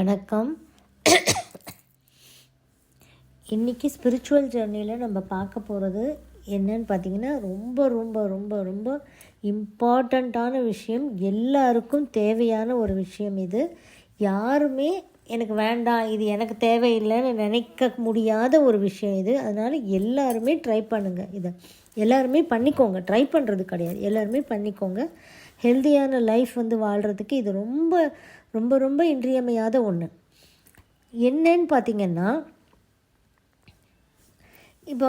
வணக்கம். இன்றைக்கி ஸ்பிரிச்சுவல் ஜர்னியில் நம்ம பார்க்க போகிறது என்னன்னு பார்த்திங்கன்னா, ரொம்ப ரொம்ப ரொம்ப ரொம்ப இம்பார்ட்டண்ட்டான விஷயம், எல்லாருக்கும் தேவையான ஒரு விஷயம். இது யாருமே எனக்கு வேண்டாம், இது எனக்கு தேவையில்லைன்னு நினைக்க முடியாத ஒரு விஷயம் இது. அதனால் எல்லாருமே ட்ரை பண்ணுங்கள். இதை எல்லாருமே பண்ணிக்கோங்க. ட்ரை பண்ணுறது கிடையாது, எல்லாருமே பண்ணிக்கோங்க. ஹெல்த்தியான லைஃப் வாழ்கிறதுக்கு இது ரொம்ப ரொம்ப ரொம்ப இன்றியமையாத ஒன்று. என்னன்னு பார்த்திங்கன்னா, இப்போ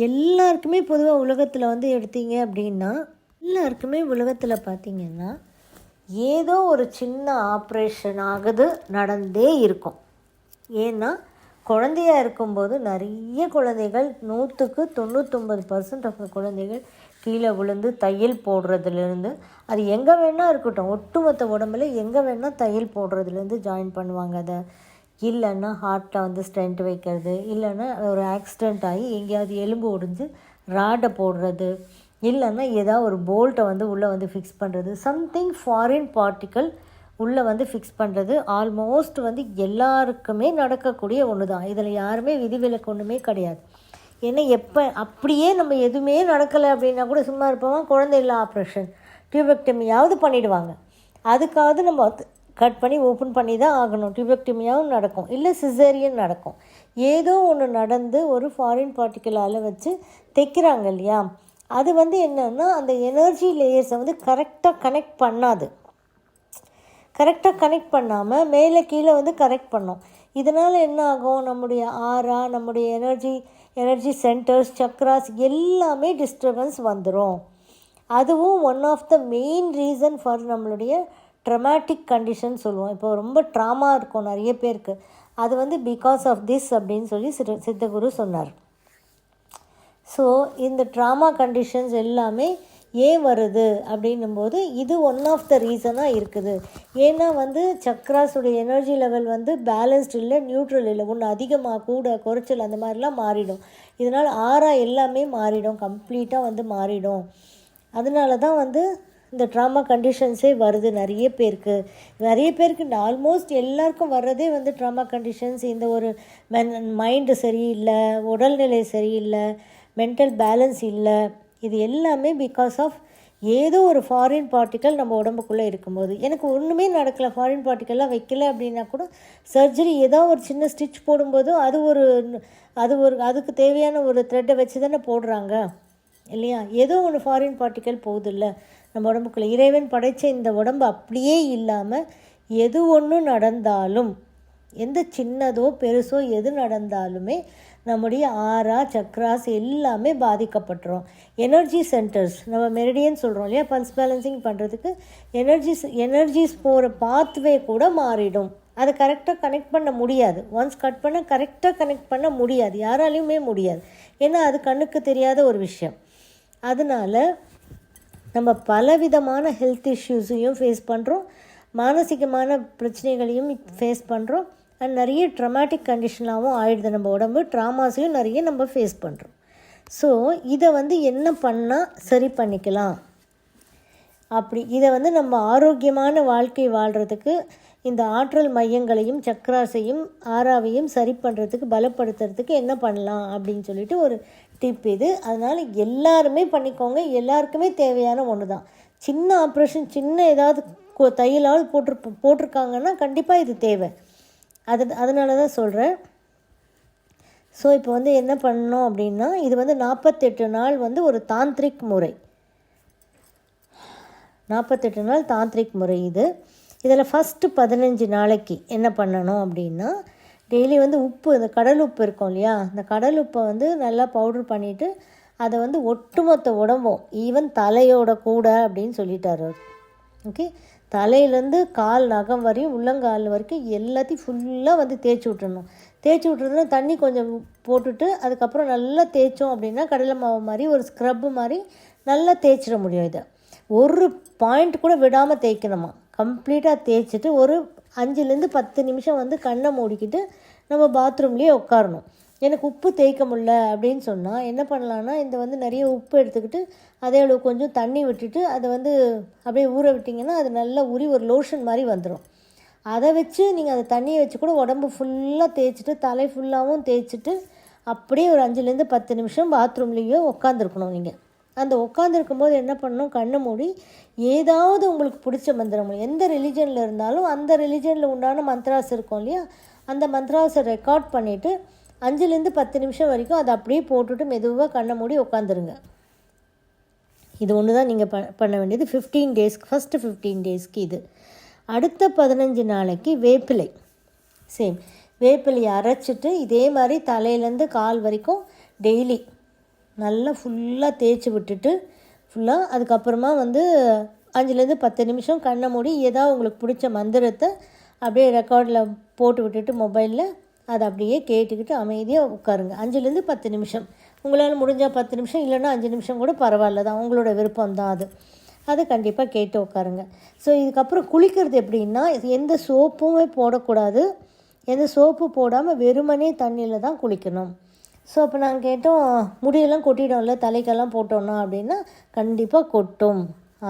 எல்லாருக்குமே பொதுவாக உலகத்தில் எடுத்தீங்க அப்படின்னா, எல்லாருக்குமே உலகத்தில் பார்த்திங்கன்னா ஏதோ ஒரு சின்ன ஆப்ரேஷன் ஆகுது நடந்தே இருக்கும். ஏன்னா குழந்தையாக இருக்கும்போது நிறைய குழந்தைகள் 100க்கு 99% ஆஃப் குழந்தைகள் கீழே விழுந்து தையல் போடுறதுலேருந்து, அது எங்கே வேணால் இருக்கட்டும், ஒட்டுமொத்த உடம்புல எங்கே வேணால் தையல் போடுறதுலேருந்து ஜாயின் பண்ணுவாங்க. அதை இல்லைன்னா ஹார்ட்டில் ஸ்டென்ட் வைக்கிறது, இல்லைன்னா ஒரு ஆக்சிடெண்ட் ஆகி எங்கேயாவது எலும்பு ஒடிஞ்சு ராடை போடுறது, இல்லைன்னா ஏதாவது ஒரு போல்ட்டை உள்ளே ஃபிக்ஸ் பண்ணுறது, சம்திங் ஃபாரின் பார்ட்டிக்கல் உள்ளே ஃபிக்ஸ் பண்ணுறது ஆல்மோஸ்ட் எல்லாருக்குமே நடக்கக்கூடிய ஒன்று தான். இதில் யாருமே விதிவிலக்கு ஒன்றுமே கிடையாது. ஏன்னா எப்போ அப்படியே நம்ம எதுவுமே நடக்கலை அப்படின்னா கூட சும்மா இருப்போம். குழந்தை இல்லை ஆப்ரேஷன், டியூபெக்டமியாவது பண்ணிவிடுவாங்க. அதுக்காவது நம்ம கட் பண்ணி ஓப்பன் பண்ணி தான் ஆகணும். டியூபெக்டமியாவும் நடக்கும், இல்லை சிசேரியன் நடக்கும். ஏதோ ஒன்று நடந்து ஒரு ஃபாரின் பார்ட்டிக்கலால் வச்சு தைக்கிறாங்க இல்லையா, அது என்னென்னா அந்த எனர்ஜி லேயர்ஸை கரெக்டாக கனெக்ட் பண்ணாது. கரெக்டாக கனெக்ட் பண்ணாமல் மேலே கீழே கரெக்ட் பண்ணோம். இதனால் என்ன ஆகும், நம்முடைய ஆரா, நம்முடைய எனர்ஜி சென்டர்ஸ், சக்ராஸ் எல்லாமே டிஸ்டர்பன்ஸ் வந்துடும். அதுவும் one of the main reason for நம்மளுடைய ட்ரமாட்டிக் கண்டிஷன் சொல்லுவோம். இப்போ ரொம்ப ட்ராமா இருக்கும் நிறைய பேருக்கு, அது பிகாஸ் ஆஃப் திஸ் அப்படின்னு சொல்லி சித்தகுரு சொன்னார். ஸோ இந்த ட்ராமா கண்டிஷன்ஸ் எல்லாமே ஏன் வருது அப்படின்னும்போது இது ஒன் ஆஃப் த ரீசனாக இருக்குது. ஏன்னா சக்ராஸுடைய எனர்ஜி லெவல் பேலன்ஸ்டு இல்லை, நியூட்ரல் இல்லை. ஒன்று அதிகமாக கூட குறைச்சல் அந்த மாதிரிலாம் மாறிடும். இதனால் ஆரா எல்லாமே மாறிடும், கம்ப்ளீட்டாக மாறிடும். அதனால தான் இந்த ட்ராமா கண்டிஷன்ஸே வருது நிறைய பேருக்கு. ஆல்மோஸ்ட் எல்லாருக்கும் வர்றதே ட்ராமா கண்டிஷன்ஸ். இந்த ஒரு மைண்டு சரியில்லை, உடல்நிலை சரியில்லை, மென்டல் பேலன்ஸ் இல்லை, இது எல்லாமே பிகாஸ் ஆஃப் ஏதோ ஒரு ஃபாரின் பார்ட்டிக்கல் நம்ம உடம்புக்குள்ளே இருக்கும்போது. எனக்கு ஒன்றுமே நடக்கலை, ஃபாரின் பார்ட்டிக்கல்லாம் வைக்கல அப்படின்னா கூட சர்ஜரி ஏதோ ஒரு சின்ன ஸ்டிச் போடும்போது அதுக்கு தேவையான ஒரு த்ரெட்டை வச்சு தானே போடுறாங்க இல்லையா. ஏதோ ஒன்று ஃபாரின் பார்ட்டிக்கல் போகுது இல்லை நம்ம உடம்புக்குள்ளே. இறைவன் படைத்த இந்த உடம்பு அப்படியே இல்லாமல் எது ஒன்று நடந்தாலும், எந்த சின்னதோ பெருசோ எது நடந்தாலுமே நம்முடைய ஆரா, சக்ராஸ் எல்லாமே பாதிக்கப்பட்டுரும். எனர்ஜி சென்டர்ஸ், நம்ம மெரிடியன் சொல்கிறோம் இல்லையா, பல்ஸ் பேலன்சிங் பண்ணுறதுக்கு எனர்ஜிஸ் போகிற பாத்வே கூட மாறிடும். அதை கரெக்டாக கனெக்ட் பண்ண முடியாது. ஒன்ஸ் கட் பண்ண கரெக்டாக கனெக்ட் பண்ண முடியாது, யாராலையுமே முடியாது. ஏன்னா அது கண்ணுக்கு தெரியாத ஒரு விஷயம். அதனால் நம்ம பலவிதமான ஹெல்த் இஷ்யூஸையும் ஃபேஸ் பண்ணுறோம், மானசீகமான பிரச்சனைகளையும் ஃபேஸ் பண்ணுறோம், அண்ட் நிறைய ட்ரமாட்டிக் கண்டிஷனாகவும் ஆகிடுது நம்ம உடம்பு. ட்ராமாஸையும் நிறைய நம்ம ஃபேஸ் பண்ணுறோம். ஸோ இதை என்ன பண்ணால் சரி பண்ணிக்கலாம், அப்படி இதை நம்ம ஆரோக்கியமான வாழ்க்கை வாழ்கிறதுக்கு இந்த ஆற்றல் மையங்களையும் சக்ராஸையும் ஆராவையும் சரி பண்ணுறதுக்கு, பலப்படுத்துறதுக்கு என்ன பண்ணலாம் அப்படின்னு சொல்லிட்டு ஒரு டிப் இது. அதனால் எல்லாருமே பண்ணிக்கோங்க. எல்லாருக்குமே தேவையான ஒன்று தான். சின்ன ஆப்ரேஷன், சின்ன ஏதாவது தையலாவது போட்டிருக்காங்கன்னா கண்டிப்பாக இது தேவை. அதனால தான் சொல்கிறேன். ஸோ இப்போ என்ன பண்ணணும் அப்படின்னா, இது 48 நாள் ஒரு தாந்திரிக் முறை. 48 நாள் தாந்திரிக் முறை இது. இதில் ஃபஸ்ட்டு 15 நாளைக்கு என்ன பண்ணணும் அப்படின்னா, டெய்லி உப்பு, இந்த கடல் உப்பு இருக்கும் இல்லையா, அந்த கடல் உப்பை நல்லா பவுட்ரு பண்ணிவிட்டு அதை ஒட்டுமொத்த உடம்பும், ஈவன் தலையோட கூட அப்படின்னு சொல்லிட்டார் அவர். ஓகே, தலையிலேருந்து கால் நகம் வரையும், உள்ளங்கால் வரைக்கும் எல்லாத்தையும் ஃபுல்லாக தேய்ச்சி விட்டுறணும். தேய்ச்சி விட்டுறதுனா தண்ணி கொஞ்சம் போட்டுட்டு அதுக்கப்புறம் நல்லா தேய்ச்சோம் அப்படின்னா கடலை மாவு மாதிரி ஒரு ஸ்க்ரப்பு மாதிரி நல்லா தேய்ச்சிட முடியும். இதை ஒரு பாயிண்ட் கூட விடாமல் தேய்க்கணுமா. கம்ப்ளீட்டாக தேய்ச்சிட்டு ஒரு 5லேருந்து 10 நிமிஷம் கண்ணை மூடிக்கிட்டு நம்ம பாத்ரூம்லேயே உட்காரணும். எனக்கு உப்பு தேய்க்க முடியல அப்படின்னு சொன்னால் என்ன பண்ணலான்னா, இந்த நிறைய உப்பு எடுத்துக்கிட்டு அதே அளவு கொஞ்சம் தண்ணி விட்டுட்டு அதை அப்படியே ஊற விட்டிங்கன்னா அது நல்லா ஊறி ஒரு லோஷன் மாதிரி வந்துடும். அதை வச்சு நீங்கள் அந்த தண்ணியை வச்சு கூட உடம்பு ஃபுல்லாக தேய்ச்சிட்டு தலை ஃபுல்லாகவும் தேய்ச்சிட்டு அப்படியே ஒரு 5லேருந்து 10 நிமிஷம் பாத்ரூம்லேயோ உட்காந்துருக்கணும். நீங்கள் அந்த உட்காந்துருக்கும்போது என்ன பண்ணணும், கண்ணை மூடி ஏதாவது உங்களுக்கு பிடிச்ச மந்திரம், எந்த ரிலீஜனில் இருந்தாலும் அந்த ரிலீஜனில் உண்டான மந்த்ராஸ் இருக்கும் இல்லையா, அந்த மந்த்ராஸை ரெக்கார்ட் பண்ணிவிட்டு 5லேருந்து 10 நிமிஷம் வரைக்கும் அதை அப்படியே போட்டுவிட்டு மெதுவாக கண்ணை மூடி உட்காந்துருங்க. இது ஒன்று தான் நீங்கள் பண்ண வேண்டியது 15 டேஸ்க்கு. ஃபஸ்ட்டு 15 டேஸ்க்கு இது. அடுத்த 15 நாளைக்கு வேப்பிலை, சேம் வேப்பிலையை அரைச்சிட்டு இதே மாதிரி தலையிலேருந்து கால் வரைக்கும் டெய்லி நல்லா ஃபுல்லாக தேய்ச்சி விட்டுட்டு ஃபுல்லாக அதுக்கப்புறமா 5லேருந்து 10 நிமிஷம் கண்ணை மூடி ஏதாவது உங்களுக்கு பிடிச்ச மந்திரத்தை அப்படியே ரெக்கார்டில் போட்டு விட்டுட்டு மொபைலில் அதை அப்படியே கேட்டுக்கிட்டு அமைதியாக உட்காருங்க. 5லேருந்து 10 நிமிஷம். உங்களால் முடிஞ்சால் 10 நிமிஷம், இல்லைன்னா 5 நிமிஷம் கூட பரவாயில்ல தான், உங்களோட விருப்பம் தான் அது கண்டிப்பாக கேட்டு உட்காருங்க. ஸோ இதுக்கப்புறம் குளிக்கிறது எப்படின்னா, எந்த சோப்புமே போடக்கூடாது. எந்த சோப்பு போடாமல் வெறுமனே தண்ணியில் தான் குளிக்கணும். ஸோ அப்போ நாங்கள் கேட்டோம், முடியெல்லாம் கொட்டிட்டோம்ல தலைக்கெல்லாம் போட்டோன்னா அப்படின்னா, கண்டிப்பாக கொட்டும்.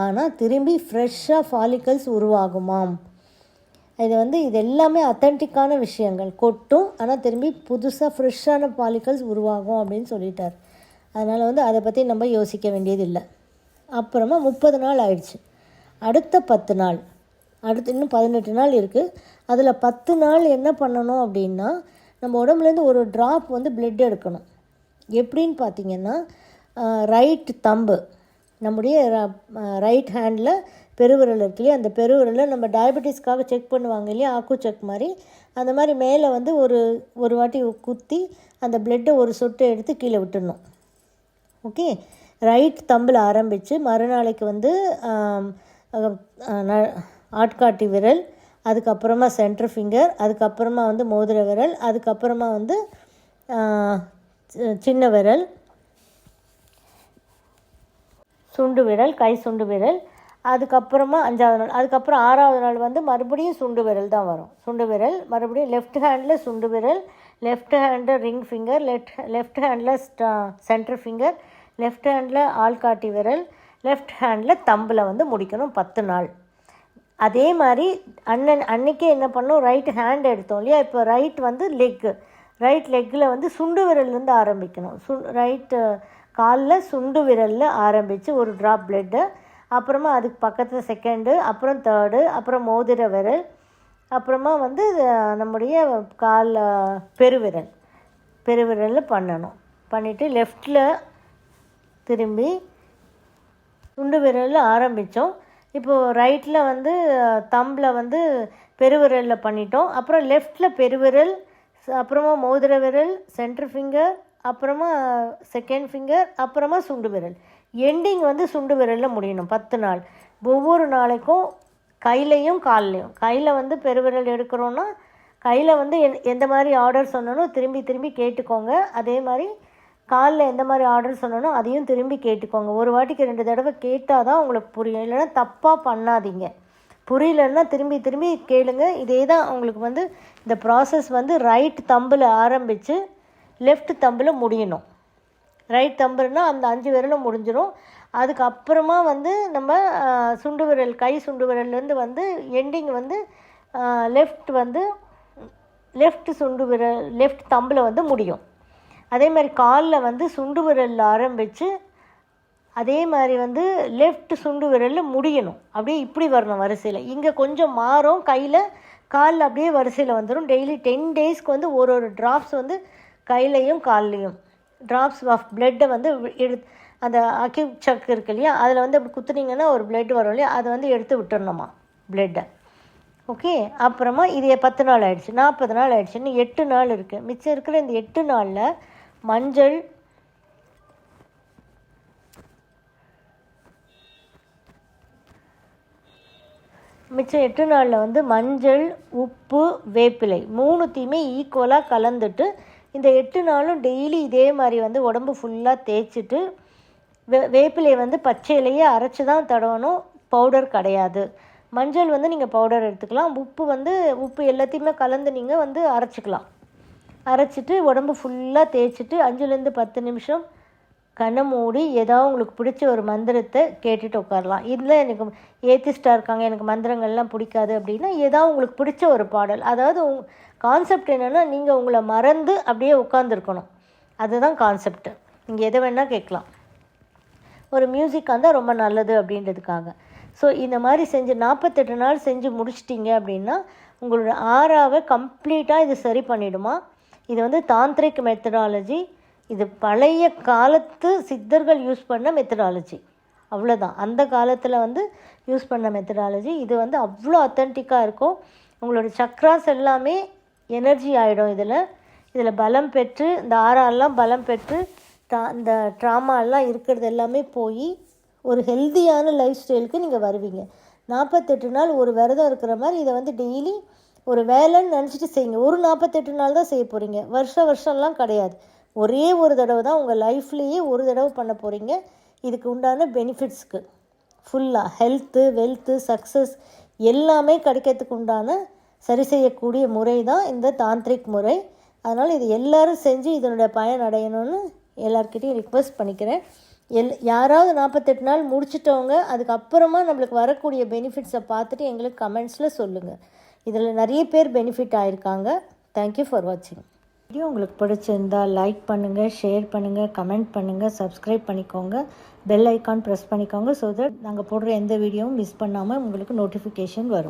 ஆனால் திரும்பி ஃப்ரெஷ்ஷாக ஃபாலிக்கல்ஸ் உருவாகுமாம். இது எல்லாமே அத்தன்டிக்கான விஷயங்கள். கொட்டும், ஆனால் திரும்பி புதுசாக ஃப்ரெஷ்ஷான ஃபாலிக்கல்ஸ் உருவாகும் அப்படின்னு சொல்லிட்டார். அதனால் அதை பற்றி நம்ம யோசிக்க வேண்டியதில்லை. அப்புறமா 30 நாள் ஆயிடுச்சு. அடுத்த 10 நாள், அடுத்து இன்னும் 18 நாள் இருக்குது. அதில் 10 நாள் என்ன பண்ணணும் அப்படின்னா, நம்ம உடம்புலேருந்து ஒரு ட்ராப் பிளட் எடுக்கணும். எப்படின்னு பார்த்திங்கன்னா, ரைட் தம்பு, நம்முடைய ரைட் ஹேண்டில் பெருவிரல் இருக்கு இல்லையா, அந்த பெருவிரலில் நம்ம டயபெட்டிஸ்க்காக செக் பண்ணுவாங்க இல்லையா, ஆக்கு செக் மாதிரி, அந்த மாதிரி மேலே ஒரு வாட்டி குத்தி அந்த பிளட்டை ஒரு சொட்டு எடுத்து கீழே விட்டுடணும். ஓகே, ரைட் தம்பில் ஆரம்பித்து மறுநாளைக்கு ஆட்காட்டி விரல், அதுக்கப்புறமா சென்டர் ஃபிங்கர், அதுக்கப்புறமா மோதிர விரல், அதுக்கப்புறமா சின்ன விரல், சுண்டு விரல், கை சுண்டு விரல், அதுக்கப்புறமா 5வது நாள், அதுக்கப்புறம் 6வது நாள் மறுபடியும் சுண்டு விரல் தான் வரும். சுண்டு விரல் மறுபடியும் லெஃப்ட் ஹேண்டில் சுண்டு விரல், left handle ring finger, left handle centre finger, left handle ஆள்காட்டி விரல், லெஃப்ட் ஹேண்டில் தம்பில் முடிக்கணும் 10 நாள். அதே மாதிரி அன்னைக்கே என்ன பண்ணோம், ரைட் ஹேண்ட் எடுத்தோம் இல்லையா, இப்போ ரைட் லெக்கில் சுண்டு விரல்லேருந்து ஆரம்பிக்கணும். ரைட்டு காலில் சுண்டு விரலில் ஆரம்பித்து ஒரு ட்ராப் பிளட்டு, அப்புறமா அதுக்கு பக்கத்தில் செகண்டு, அப்புறம் தேர்டு, அப்புறம் மோதிர விரல், அப்புறமா நம்முடைய பெருவிரலில் பண்ணணும். பண்ணிவிட்டு லெஃப்டில் திரும்பி சுண்டு விரலில் ஆரம்பித்தோம். இப்போது ரைட்டில் தம்பில் பெருவிரலில் பண்ணிட்டோம். அப்புறம் லெஃப்டில் பெருவிரல், அப்புறமா மோதிர விரல், சென்டர் ஃபிங்கர், அப்புறமா செகண்ட் ஃபிங்கர், அப்புறமா சுண்டு விரல். எண்டிங் சுண்டு விரலில் முடியணும் 10 நாள். ஒவ்வொரு நாளைக்கும் கையிலையும் கால்லையும், கையில் பெருவிரல் எடுக்கிறோன்னா கையில் எந்த மாதிரி ஆர்டர் சொன்னனோ திரும்பி திரும்பி கேட்டுக்கோங்க. அதே மாதிரி காலில் எந்த மாதிரி ஆர்டர் சொன்னனோ அதையும் திரும்பி கேட்டுக்கோங்க. ஒரு வாட்டிக்கு 2 தடவை கேட்டால் தான் உங்களுக்கு புரியும், இல்லைன்னா தப்பாக பண்ணாதீங்க. புரியலன்னா திரும்பி திரும்பி கேளுங்க. இதே தான் உங்களுக்கு இந்த ப்ராசஸ் ரைட் தம்பில் ஆரம்பித்து லெஃப்ட் தம்பில் முடியணும். ரைட் தம்புனா அந்த 5 விரலும் முடிஞ்சிடும். அதுக்கப்புறமா நம்ம சுண்டு விரல், கை சுண்டு விரல்லேருந்து எண்டிங் லெஃப்ட் சுண்டு விரல், லெஃப்ட் தம்பில் முடியும். அதே மாதிரி காலில் சுண்டு விரலில் ஆரம்பித்து அதே மாதிரி லெஃப்ட் சுண்டு விரலில் முடியணும். அப்படியே இப்படி வரணும் வரிசையில். இங்கே கொஞ்சம் மாறும், காலில் அப்படியே வரிசையில் வந்துடும். டெய்லி 10 டேஸ்க்கு ஒரு ட்ராப்ஸ் கையிலையும் கால்லையும் ட்ராப்ஸ் ஆஃப் பிளட்டை அந்த அக்யூட் சக் இருக்கு இல்லையா, அதில் அப்படி குத்துனீங்கன்னா ஒரு பிளட் வரும் இல்லையா, அதை எடுத்து விட்டுறணுமா பிளட்டை. ஓகே, அப்புறமா இது 10 நாள் ஆகிடுச்சு, 40 நாள் ஆகிடுச்சு, இன்னும் 8 நாள் இருக்குது. மிச்சம் இருக்கிற இந்த 8 நாளில் மஞ்சள், மிச்சம் 8 நாளில் மஞ்சள், உப்பு, வேப்பிலை 3த்தையுமே ஈக்குவலாக கலந்துட்டு இந்த 8 நாளும் டெய்லி இதே மாதிரி உடம்பு ஃபுல்லாக தேய்ச்சிட்டு வேப்பிலை பச்சையிலையே அரைச்சி தான் தடவணும், பவுடர் கிடையாது. மஞ்சள் நீங்கள் பவுடர் எடுத்துக்கலாம். உப்பு எல்லாத்தையுமே கலந்து நீங்கள் அரைச்சிக்கலாம். அரைச்சிட்டு உடம்பு ஃபுல்லாக தேய்ச்சிட்டு 5லேருந்து 10 நிமிஷம் கண்ணை மூடி ஏதாவது உங்களுக்கு பிடிச்ச ஒரு மந்திரத்தை கேட்டுட்டு உட்காரலாம். இதில் எனக்கு ஏத்திஸ்டாக இருக்காங்க, எனக்கு மந்திரங்கள்லாம் பிடிக்காது அப்படின்னா ஏதாவது உங்களுக்கு பிடிச்ச ஒரு பாடல், அதாவது கான்செப்ட் என்னென்னா நீங்கள் உங்களை மறந்து அப்படியே உட்காந்துருக்கணும். அதுதான் கான்செப்ட். நீங்கள் எதை வேணால் கேட்கலாம். ஒரு மியூசிக்காக இருந்தால் ரொம்ப நல்லது அப்படின்றதுக்காக. ஸோ இந்த மாதிரி செஞ்சு 48 நாள் செஞ்சு முடிச்சிட்டிங்க அப்படின்னா உங்களோட ஆறாவை கம்ப்ளீட்டாக இது சரி பண்ணிவிடுமா. இது வந்து தாந்திரிக் மெத்தடாலஜி. இது பழைய காலத்து சித்தர்கள் யூஸ் பண்ண மெத்தடாலஜி, அவ்வளோதான். அந்த காலத்தில் வந்து யூஸ் பண்ண மெத்தடாலஜி. இது வந்து அவ்வளோ அத்தன்டிக்காக இருக்கும். உங்களோட சக்ராஸ் எல்லாமே எனர்ஜி ஆகிடும். இதில் பலம் பெற்று, இந்த ஆறாலாம் பலம் பெற்று இந்த ட்ராமாலாம் இருக்கிறது எல்லாமே போய் ஒரு ஹெல்த்தியான லைஃப் ஸ்டைலுக்கு நீங்கள் வருவீங்க. 48 நாள் ஒரு விரதம் இருக்கிற மாதிரி இதை வந்து டெய்லி ஒரு வேலைன்னு நினச்சிட்டு செய்யுங்க. ஒரு 48 நாள் தான் செய்ய போகிறீங்க, வருஷம்லாம் கிடையாது. ஒரே ஒரு தடவை தான் உங்கள் லைஃப்லேயே ஒரு தடவை பண்ண போகிறீங்க. இதுக்கு உண்டான பெனிஃபிட்ஸ்க்கு ஃபுல்லாக ஹெல்த்து, வெல்த்து, சக்ஸஸ் எல்லாமே கிடைக்கிறதுக்கு உண்டான சரி செய்யக்கூடிய முறை தான் இந்த தாந்திரிக் முறை. அதனால் இது எல்லோரும் செஞ்சு இதனுடைய பயன் அடையணும்னு எல்லாருக்கிட்டையும் ரிக்வெஸ்ட் பண்ணிக்கிறேன். யாராவது 48 நாள் முடிச்சிட்டவங்க அதுக்கப்புறமா நம்மளுக்கு வரக்கூடிய பெனிஃபிட்ஸை பார்த்துட்டு எங்களுக்கு கமெண்ட்ஸில் சொல்லுங்கள். இதில் நிறைய பேர் பெனிஃபிட் ஆகிருக்காங்க. தேங்க்யூ ஃபார் வாட்சிங். வீடியோ உங்களுக்கு பிடிச்சிருந்தால் லைக் பண்ணுங்கள், ஷேர் பண்ணுங்கள், கமெண்ட் பண்ணுங்கள், சப்ஸ்கிரைப் பண்ணிக்கோங்க, பெல் ஐக்கான் ப்ரெஸ் பண்ணிக்கோங்க. ஸோ தட் நாங்கள் போடுற எந்த வீடியோவும் மிஸ் பண்ணாமல் உங்களுக்கு நோட்டிஃபிகேஷன் வரும்.